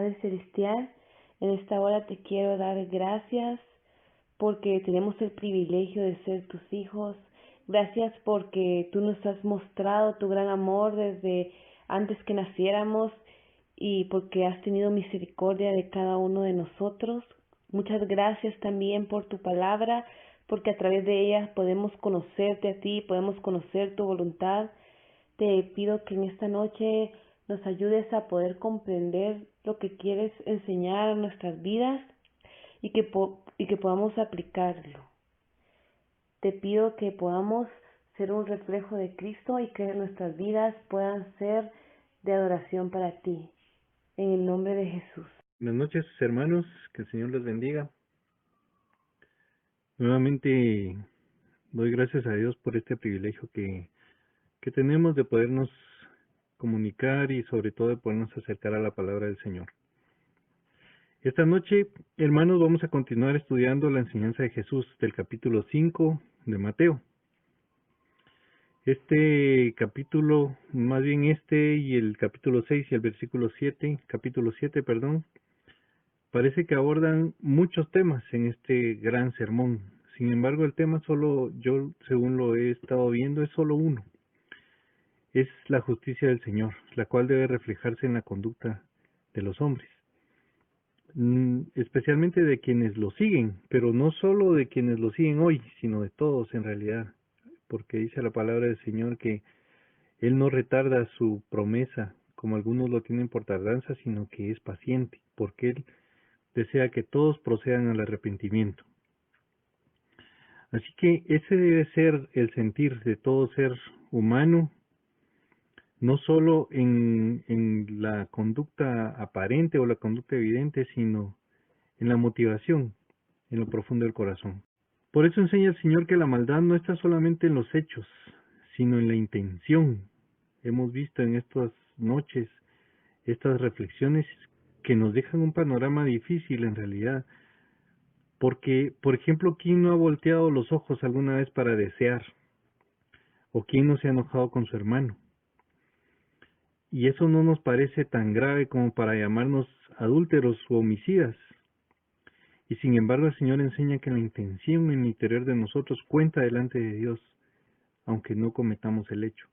Padre Celestial, en esta hora te quiero dar gracias porque tenemos el privilegio de ser tus hijos. Gracias porque tú nos has mostrado tu gran amor desde antes que naciéramos y porque has tenido misericordia de cada uno de nosotros. Muchas gracias también por tu palabra, porque a través de ella podemos conocerte a ti, podemos conocer tu voluntad. Te pido que en esta noche nos ayudes a poder comprender lo que quieres enseñar a nuestras vidas y que podamos aplicarlo. Te pido que podamos ser un reflejo de Cristo y que nuestras vidas puedan ser de adoración para ti. En el nombre de Jesús. Buenas noches, hermanos, que el Señor les bendiga. Nuevamente doy gracias a Dios por este privilegio que tenemos de podernos comunicar y sobre todo de podernos acercar a la palabra del Señor. Esta noche, hermanos, vamos a continuar estudiando la enseñanza de Jesús del capítulo 5 de Mateo. Este capítulo, más bien este y el capítulo 6 y el versículo 7, capítulo 7, perdón, parece que abordan muchos temas en este gran sermón. Sin embargo, el tema solo, yo según lo he estado viendo, es solo uno. Es la justicia del Señor, la cual debe reflejarse en la conducta de los hombres. Especialmente de quienes lo siguen, pero no solo de quienes lo siguen hoy, sino de todos en realidad. Porque dice la palabra del Señor que Él no retarda su promesa, como algunos lo tienen por tardanza, sino que es paciente, porque Él desea que todos procedan al arrepentimiento. Así que ese debe ser el sentir de todo ser humano, no solo en la conducta aparente o la conducta evidente, sino en la motivación, en lo profundo del corazón. Por eso enseña el Señor que la maldad no está solamente en los hechos, sino en la intención. Hemos visto en estas noches estas reflexiones que nos dejan un panorama difícil en realidad. Porque, por ejemplo, ¿quién no ha volteado los ojos alguna vez para desear? ¿O quién no se ha enojado con su hermano? Y eso no nos parece tan grave como para llamarnos adúlteros u homicidas. Y sin embargo el Señor enseña que la intención en el interior de nosotros cuenta delante de Dios, aunque no cometamos el hecho.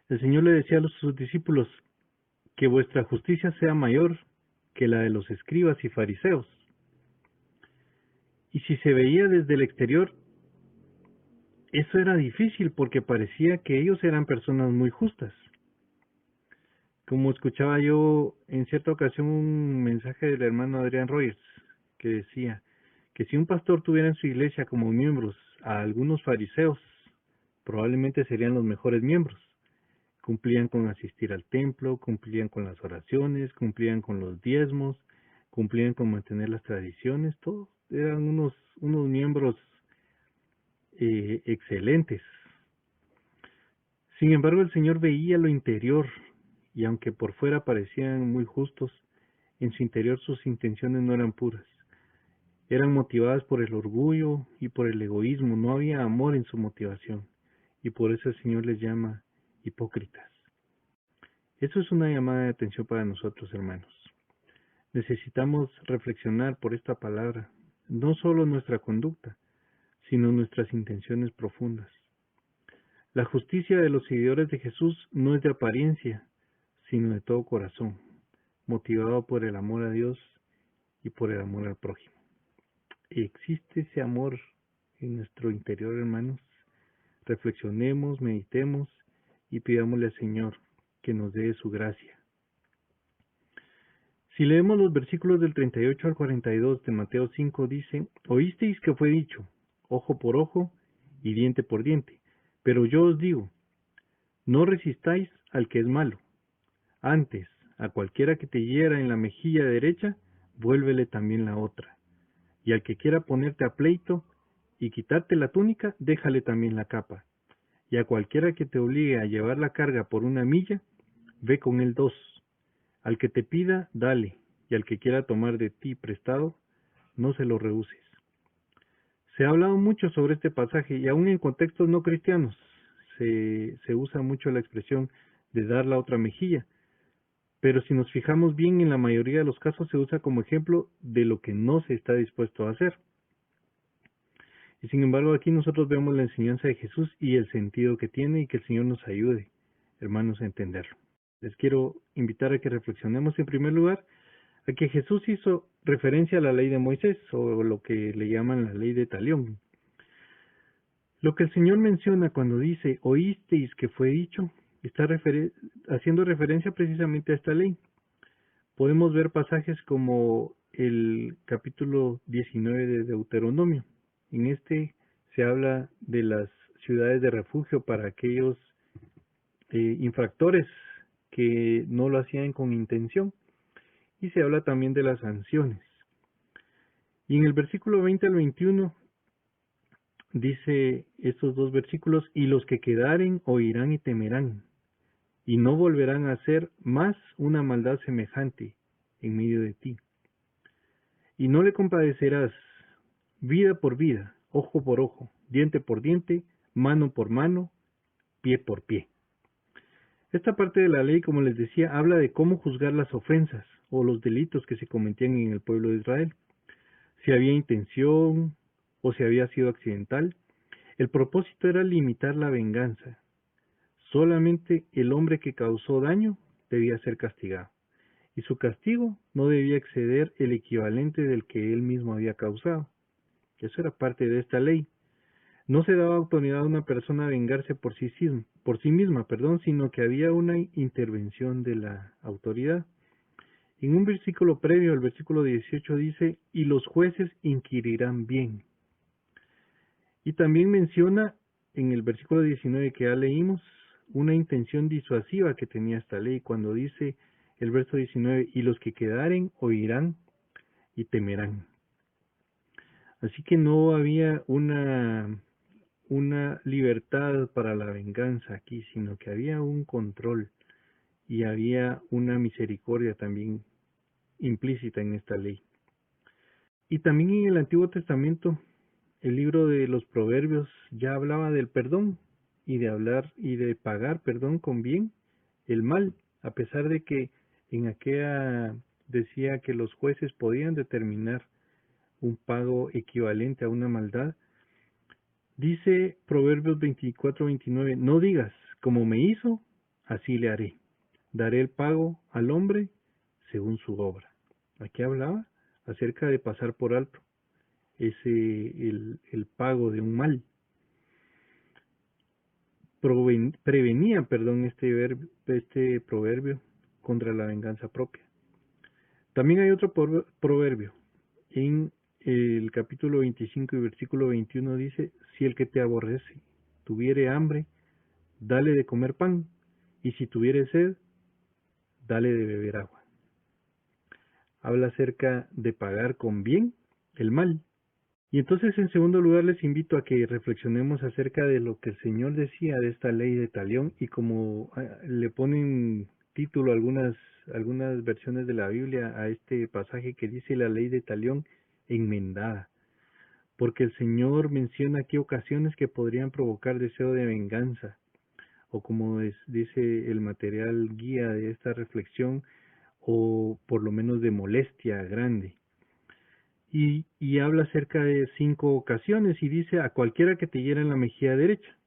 El Señor le decía a sus discípulos que vuestra justicia sea mayor que la de los escribas y fariseos. Y si se veía desde el exterior, eso era difícil porque parecía que ellos eran personas muy justas. Como escuchaba yo en cierta ocasión un mensaje del hermano Adrián Rogers que decía que si un pastor tuviera en su iglesia como miembros a algunos fariseos, probablemente serían los mejores miembros. Cumplían con asistir al templo, cumplían con las oraciones, cumplían con los diezmos, cumplían con mantener las tradiciones, todos eran unos miembros excelentes. Sin embargo, el Señor veía lo interior, y aunque por fuera parecían muy justos, en su interior sus intenciones no eran puras. Eran motivadas por el orgullo y por el egoísmo, no había amor en su motivación, y por eso el Señor les llama hipócritas. Eso es una llamada de atención para nosotros, hermanos. Necesitamos reflexionar por esta palabra, no solo nuestra conducta, sino nuestras intenciones profundas. La justicia de los seguidores de Jesús no es de apariencia, sino de todo corazón, motivado por el amor a Dios y por el amor al prójimo. ¿Existe ese amor en nuestro interior, hermanos? Reflexionemos, meditemos y pidámosle al Señor que nos dé su gracia. Si leemos los versículos del 38 al 42 de Mateo 5, dice: Oísteis que fue dicho, ojo por ojo y diente por diente. Pero yo os digo, no resistáis al que es malo. Antes, a cualquiera que te hiera en la mejilla derecha, vuélvele también la otra. Y al que quiera ponerte a pleito y quitarte la túnica, déjale también la capa. Y a cualquiera que te obligue a llevar la carga por 1 milla, ve con él 2. Al que te pida, dale, y al que quiera tomar de ti prestado, no se lo rehuses. Se ha hablado mucho sobre este pasaje y aún en contextos no cristianos se usa mucho la expresión de dar la otra mejilla, pero si nos fijamos bien, en la mayoría de los casos se usa como ejemplo de lo que no se está dispuesto a hacer. Y sin embargo, aquí nosotros vemos la enseñanza de Jesús y el sentido que tiene, y que el Señor nos ayude, hermanos, a entenderlo. Les quiero invitar a que reflexionemos en primer lugar a que Jesús hizo referencia a la ley de Moisés, o lo que le llaman la ley de Talión. Lo que el Señor menciona cuando dice, oísteis que fue dicho, está haciendo referencia precisamente a esta ley. Podemos ver pasajes como el capítulo 19 de Deuteronomio. En este se habla de las ciudades de refugio para aquellos infractores que no lo hacían con intención, y se habla también de las sanciones. Y en el versículo 20 al 21 dice estos dos versículos, y los que quedaren oirán y temerán, y no volverán a hacer más una maldad semejante en medio de ti. Y no le compadecerás vida por vida, ojo por ojo, diente por diente, mano por mano, pie por pie. Esta parte de la ley, como les decía, habla de cómo juzgar las ofensas o los delitos que se cometían en el pueblo de Israel. Si había intención o si había sido accidental, el propósito era limitar la venganza. Solamente el hombre que causó daño debía ser castigado, y su castigo no debía exceder el equivalente del que él mismo había causado. Eso era parte de esta ley. No se daba autoridad a una persona a vengarse por sí misma, sino que había una intervención de la autoridad. En un versículo previo, el versículo 18 dice, y los jueces inquirirán bien. Y también menciona en el versículo 19 que ya leímos, una intención disuasiva que tenía esta ley cuando dice el verso 19, y los que quedaren oirán y temerán. Así que no había una libertad para la venganza aquí, sino que había un control y había una misericordia también implícita en esta ley. Y también en el Antiguo Testamento, el libro de los Proverbios ya hablaba del perdón y de hablar y de pagar, con bien el mal, a pesar de que en aquella decía que los jueces podían determinar un pago equivalente a una maldad. Dice Proverbios 24-29, no digas, como me hizo, así le haré. Daré el pago al hombre según su obra. Aquí hablaba acerca de pasar por alto el pago de un mal. Prevenía, este proverbio contra la venganza propia. También hay otro proverbio en el capítulo 25 y versículo 21 dice, si el que te aborrece tuviere hambre, dale de comer pan, y si tuviere sed, dale de beber agua. Habla acerca de pagar con bien el mal. Y entonces, en segundo lugar, les invito a que reflexionemos acerca de lo que el Señor decía de esta ley de Talión, y como le ponen título algunas versiones de la Biblia a este pasaje que dice la ley de Talión enmendada, porque el Señor menciona aquí ocasiones que podrían provocar deseo de venganza, o como dice el material guía de esta reflexión, o por lo menos de molestia grande. Y habla acerca de 5 ocasiones, y dice a cualquiera que te hiera en la mejilla derecha.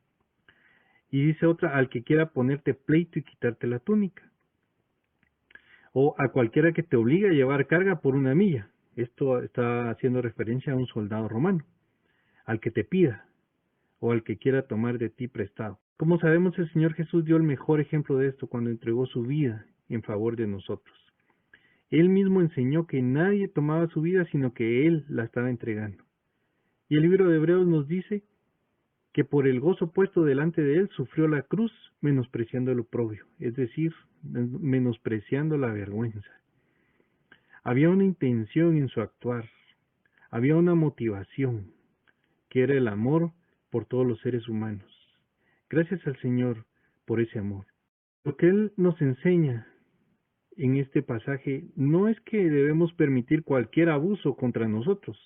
Y dice otra, al que quiera ponerte pleito y quitarte la túnica. O a cualquiera que te obligue a llevar carga por 1 milla. Esto está haciendo referencia a un soldado romano. Al que te pida, o al que quiera tomar de ti prestado. Como sabemos, el Señor Jesús dio el mejor ejemplo de esto cuando entregó su vida en favor de nosotros. Él mismo enseñó que nadie tomaba su vida, sino que Él la estaba entregando. Y el libro de Hebreos nos dice que por el gozo puesto delante de Él sufrió la cruz, menospreciando el oprobio, es decir, menospreciando la vergüenza. Había una intención en su actuar, había una motivación, que era el amor por todos los seres humanos. Gracias al Señor por ese amor. Lo que Él nos enseña en este pasaje no es que debemos permitir cualquier abuso contra nosotros,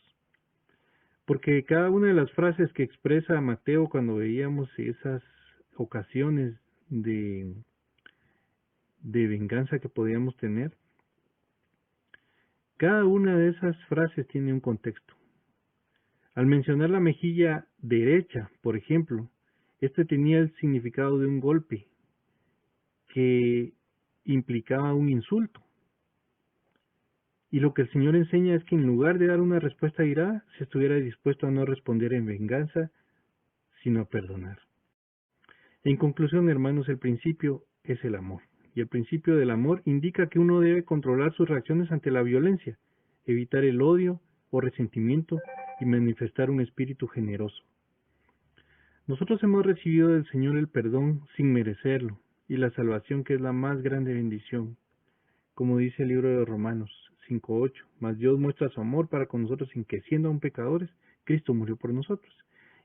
porque cada una de las frases que expresa Mateo cuando veíamos esas ocasiones de de venganza que podíamos tener, cada una de esas frases tiene un contexto. Al mencionar la mejilla derecha, por ejemplo, este tenía el significado de un golpe que implicaba un insulto. Y lo que el Señor enseña es que en lugar de dar una respuesta airada, se estuviera dispuesto a no responder en venganza, sino a perdonar. En conclusión, hermanos, el principio es el amor. Y el principio del amor indica que uno debe controlar sus reacciones ante la violencia, evitar el odio o resentimiento y manifestar un espíritu generoso. Nosotros hemos recibido del Señor el perdón sin merecerlo y la salvación, que es la más grande bendición. Como dice el libro de Romanos 5:8, mas Dios muestra su amor para con nosotros en que, siendo aún pecadores, Cristo murió por nosotros.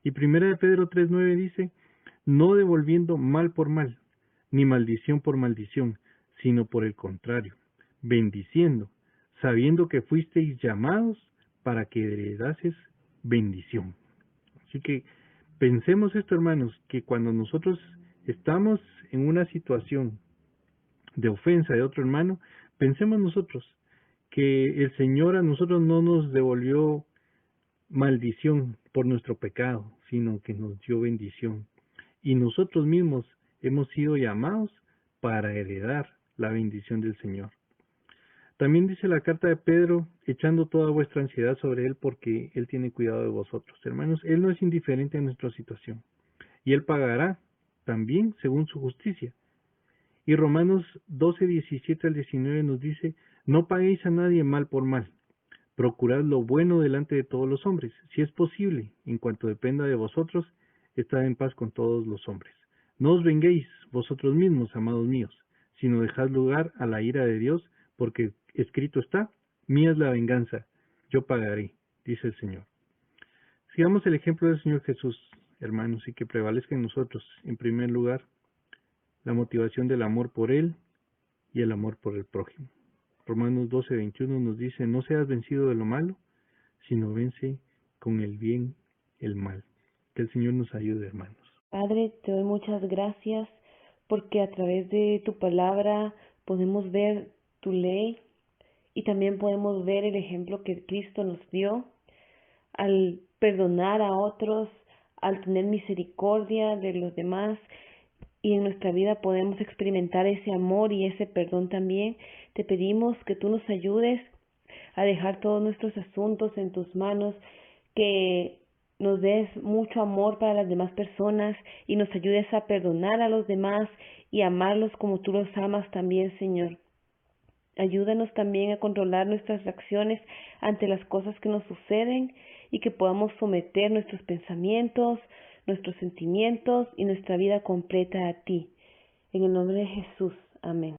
Y 1 de Pedro 3:9 dice, no devolviendo mal por mal, ni maldición por maldición, sino por el contrario, bendiciendo, sabiendo que fuisteis llamados para que heredases bendición. Así que pensemos esto, hermanos, que cuando nosotros estamos en una situación de ofensa de otro hermano, pensemos nosotros que el Señor a nosotros no nos devolvió maldición por nuestro pecado, sino que nos dio bendición. Y nosotros mismos hemos sido llamados para heredar la bendición del Señor. También dice la carta de Pedro, echando toda vuestra ansiedad sobre Él, porque Él tiene cuidado de vosotros. Hermanos, Él no es indiferente a nuestra situación, y Él pagará también según su justicia. Y Romanos 12:17 al 19 nos dice, no paguéis a nadie mal por mal, procurad lo bueno delante de todos los hombres, si es posible, en cuanto dependa de vosotros, estad en paz con todos los hombres. No os venguéis vosotros mismos, amados míos, sino dejad lugar a la ira de Dios, porque escrito está, mía es la venganza, yo pagaré, dice el Señor. Sigamos el ejemplo del Señor Jesús, hermanos, y que prevalezca en nosotros, en primer lugar, la motivación del amor por Él y el amor por el prójimo. Romanos 12:21 nos dice, no seas vencido de lo malo, sino vence con el bien el mal. Que el Señor nos ayude, hermanos. Padre, te doy muchas gracias porque a través de tu palabra podemos ver tu ley y también podemos ver el ejemplo que Cristo nos dio al perdonar a otros, al tener misericordia de los demás, y en nuestra vida podemos experimentar ese amor y ese perdón también. Te pedimos que tú nos ayudes a dejar todos nuestros asuntos en tus manos, que nos des mucho amor para las demás personas y nos ayudes a perdonar a los demás y amarlos como tú los amas también, Señor. Ayúdanos también a controlar nuestras reacciones ante las cosas que nos suceden y que podamos someter nuestros pensamientos, nuestros sentimientos y nuestra vida completa a ti. En el nombre de Jesús. Amén.